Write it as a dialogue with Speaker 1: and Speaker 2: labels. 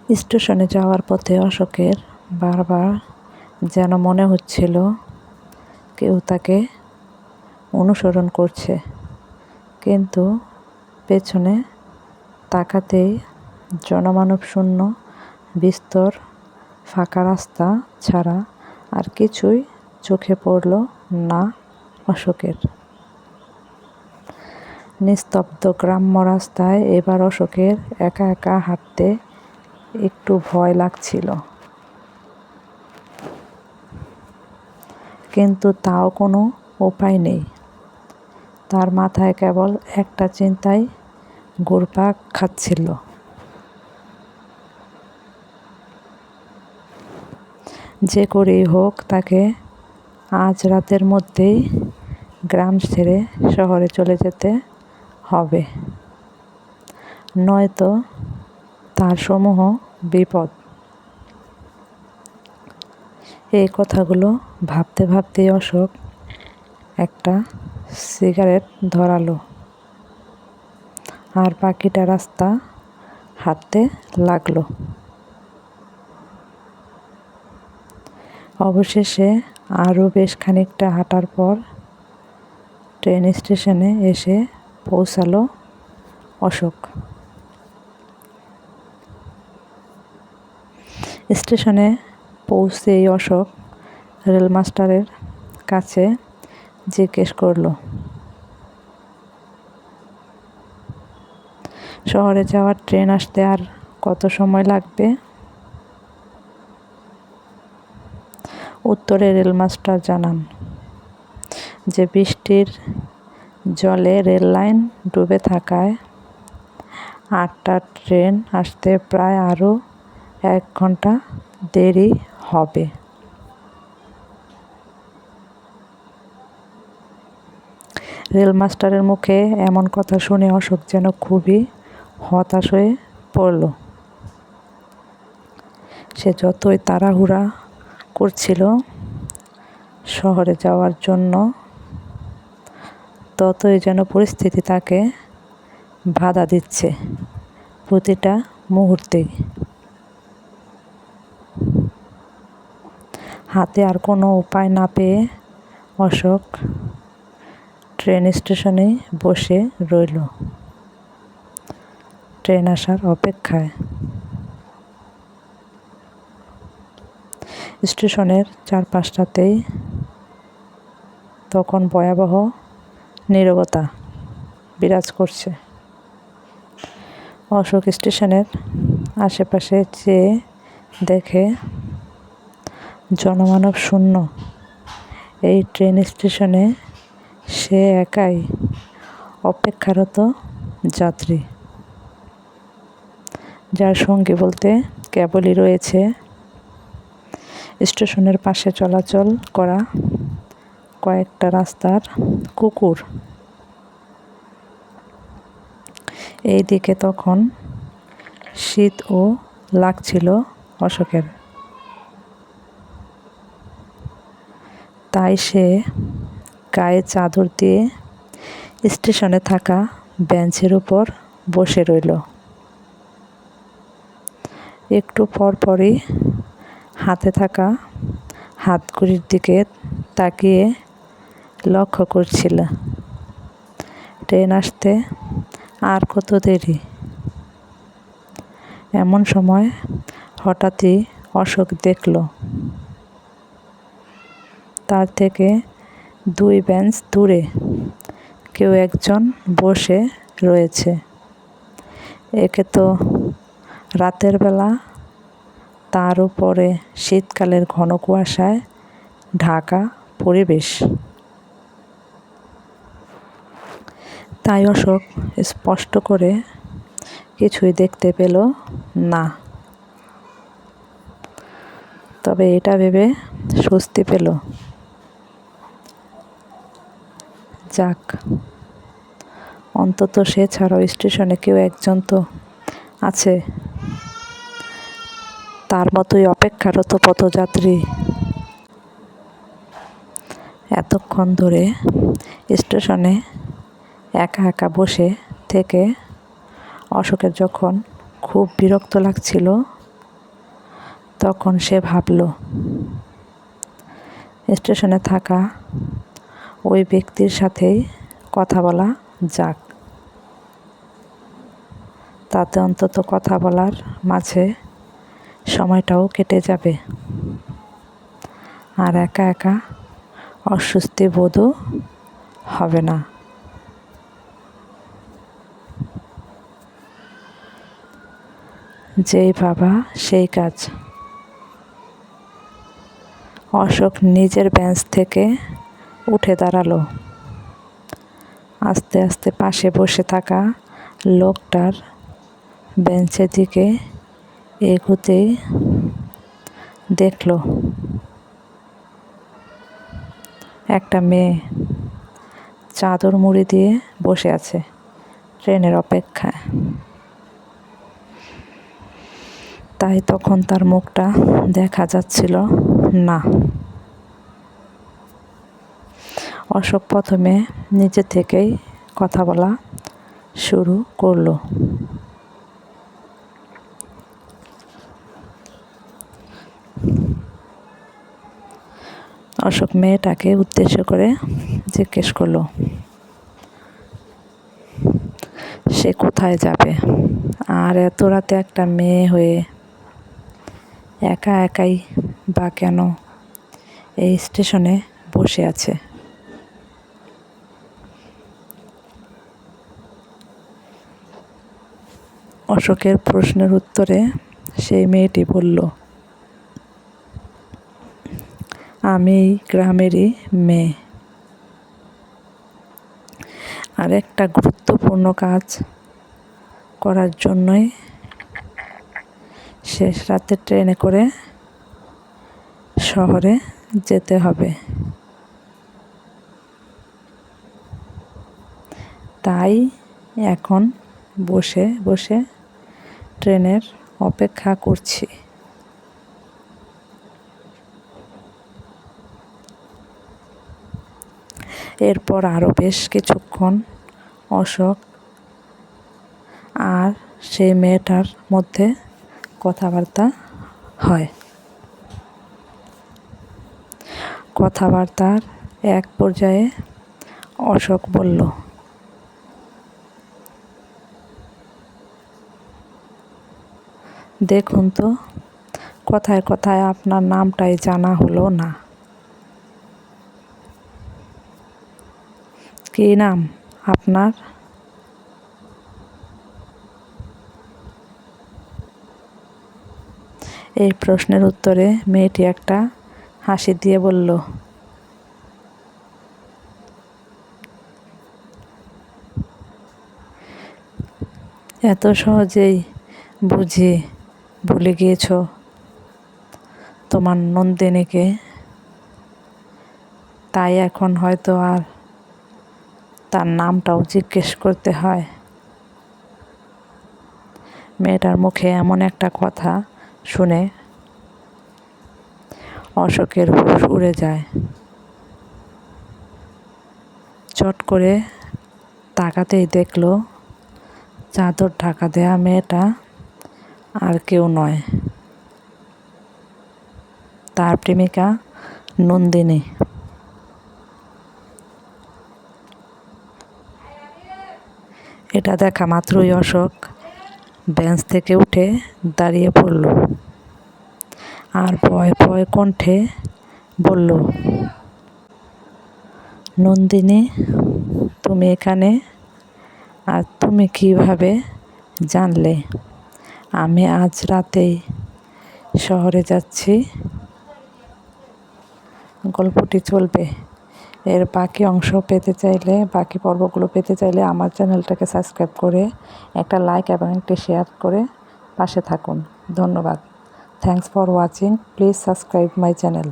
Speaker 1: স্টেশনে যাওয়ার পথে অশোকের বারবার যেন মনে হচ্ছিল কেউ তাকে অনুসরণ করছে, কিন্তু পেছনে তাকাতেই জনমানবশূন্য বিস্তর ফাঁকা রাস্তা ছাড়া আর কিছুই চোখে পড়ল না অশোকের। নিস্তব্ধ গ্রাম্য রাস্তায় এবার অশোকের একা একা হাঁটতে একটু ভয় লাগছিল, কিন্তু তাও কোনো উপায় নেই। তার মাথায় কেবল একটা চিন্তাই ঘুরপাক খাচ্ছিল, যে করেই হোক তাকে আজ রাতের মধ্যেই গ্রাম ছেড়ে শহরে চলে যেতে হবে, নয়তো তার সমূহ বিপদ। এই কথাগুলো ভাবতে ভাবতেই অশোক একটা সিগারেট ধরালো আর বাকিটা রাস্তা হাঁটতে লাগলো। অবশেষে আরও বেশ খানিকটা হাঁটার পর ট্রেন স্টেশনে এসে পৌঁছালো অশোক। স্টেশনে পৌঁছেই অশোক রেলমাস্টারের কাছে জিজ্ঞেস করলো, শহরে যাওয়ার ট্রেন আসতে আর কত সময় লাগবে? উত্তরে রেলমাস্টার জানান যে বৃষ্টির জলে রেল লাইন ডুবে থাকায় 8টার ট্রেন আসতে প্রায় আরও 1 ঘন্টা দেরি হবে। রেলমাস্টারের মুখে এমন কথা শুনে অশোক যেন খুবই হতাশ হয়ে পড়ল। সে যতই তাড়াহুড়া করছিল শহরে যাওয়ার জন্য, ততই যেন পরিস্থিতি তাকে বাধা দিচ্ছে প্রতিটা মুহূর্তেই। হাতে আর কোনো উপায় না পেয়ে অশোক ট্রেন স্টেশনে বসে রইল ট্রেন আসার অপেক্ষায়। স্টেশনের চারপাশটাতেই তখন ভয়াবহ নীরবতা বিরাজ করছে। অশোক স্টেশনের আশেপাশে চেয়ে দেখে জনমানব শূন্য এই ট্রেন স্টেশনে সে একাই অপেক্ষারত যাত্রী, যার সঙ্গী বলতে কেবলই রয়েছে স্টেশনের পাশে চলাচল করা কয়েকটা রাস্তার কুকুর। এই দিকে তখন শীতও লাগছিল অশোকের, তাই সে গায়ে চাদর দিয়ে স্টেশনে থাকা বেঞ্চের উপর বসে রইল। একটু পরপরই হাতে থাকা হাতঘড়ির দিকে তাকিয়ে লক্ষ্য করছিল ট্রেন আসতে আর কত দেরি। এমন সময় হঠাৎই অশোক দেখল তার থেকে 2 বেঞ্চ দূরে কেউ একজন বসে রয়েছে। একে তো রাতের বেলা, তার উপরে শীতকালের ঘন কুয়াশায় ঢাকা পরিবেশ। তাই অশোক স্পষ্ট করে কিছুই দেখতে পেল না, তবে এটা ভেবে স্বস্তি পেল, যাক অন্তত সে ছাড়াও স্টেশনে কেউ একজন তো আছে, তার মতোই অপেক্ষারত পথযাত্রী। এতক্ষণ ধরে স্টেশনে একা একা বসে থেকে অশোকের যখন খুব বিরক্ত লাগছিল, তখন সে ভাবল স্টেশনে থাকা ওই ব্যক্তির সাথেই কথা বলা যাক, তাতে অন্তত কথা বলার মাঝে সময়টাও কেটে যাবে, আর একা একা অস্বস্তি বোধও হবে না। যেই ভাবা সেই কাজ। অশোক নিজের বেঞ্চ থেকে উঠে দাঁড়ালো। আস্তে আস্তে পাশে বসে থাকা লোকটার বেঞ্চের দিকে এগোতেই দেখল একটা মেয়ে চাদর মুড়ি দিয়ে বসে আছে ট্রেনের অপেক্ষায়। তাই তখন তার মুখটা দেখা যাচ্ছিল না। অশোক প্রথমে নিজে থেকেই কথা বলা শুরু করলো। অশোক মেয়েটাকে উদ্দেশ্য করে জিজ্ঞেস করলো, সে কোথায় যাবে, আর এত রাতে একটা মেয়ে হয়ে একা একাই বা কেন এই স্টেশনে বসে আছে? অশোকের প্রশ্নের উত্তরে সেই মেয়েটি বলল, আমি এই গ্রামেরই মেয়ে, আর একটা গুরুত্বপূর্ণ কাজ করার জন্যই শেষ রাতে ট্রেনে করে শহরে যেতে হবে। তাই এখন বসে বসে ট্রেনের অপেক্ষা করছি। এরপর আরও বেশ কিছুক্ষণ অশোক আর সেই মেয়েটার মধ্যে কথাবার্তা হয়। কথাবার্তার এক পর্যায়ে অশোক বলল, দেখুন তো, কথায় কথায় আপনার নামটাই জানা হলো না। কী নাম আপনার? এই প্রশ্নের উত্তরে মেয়েটি একটা হাসি দিয়ে বলল, এত সহজেই বুঝি ভুলে গিয়েছ তোমার নন্দিনীকে? তাই এখন হয়তো আর তার নামটাও জিজ্ঞেস করতে হয়। মেয়েটার মুখে এমন একটা কথা শুনে অশোকের হুঁশ উড়ে যায়। চট করে তাকাতেই দেখল চাদর ঢাকা দেয়া মেয়েটা আর কেউ নয়, তার প্রেমিকা নন্দিনী। এটা দেখা মাত্রই অশোক বেঞ্চ থেকে উঠে দাঁড়িয়ে পড়ল আর ভয় ভয় কণ্ঠে বলল, নন্দিনী, তুমি এখানে? আর তুমি কিভাবে জানলে আমি আজ রাতেই শহরে যাচ্ছি? গল্পটি চলবে। এর বাকি অংশ পেতে চাইলে, বাকি পর্বগুলো পেতে চাইলে আমার চ্যানেলটাকে সাবস্ক্রাইব করে একটা লাইক এবং একটি শেয়ার করে পাশে থাকুন। ধন্যবাদ। Thanks for watching. Please subscribe my channel.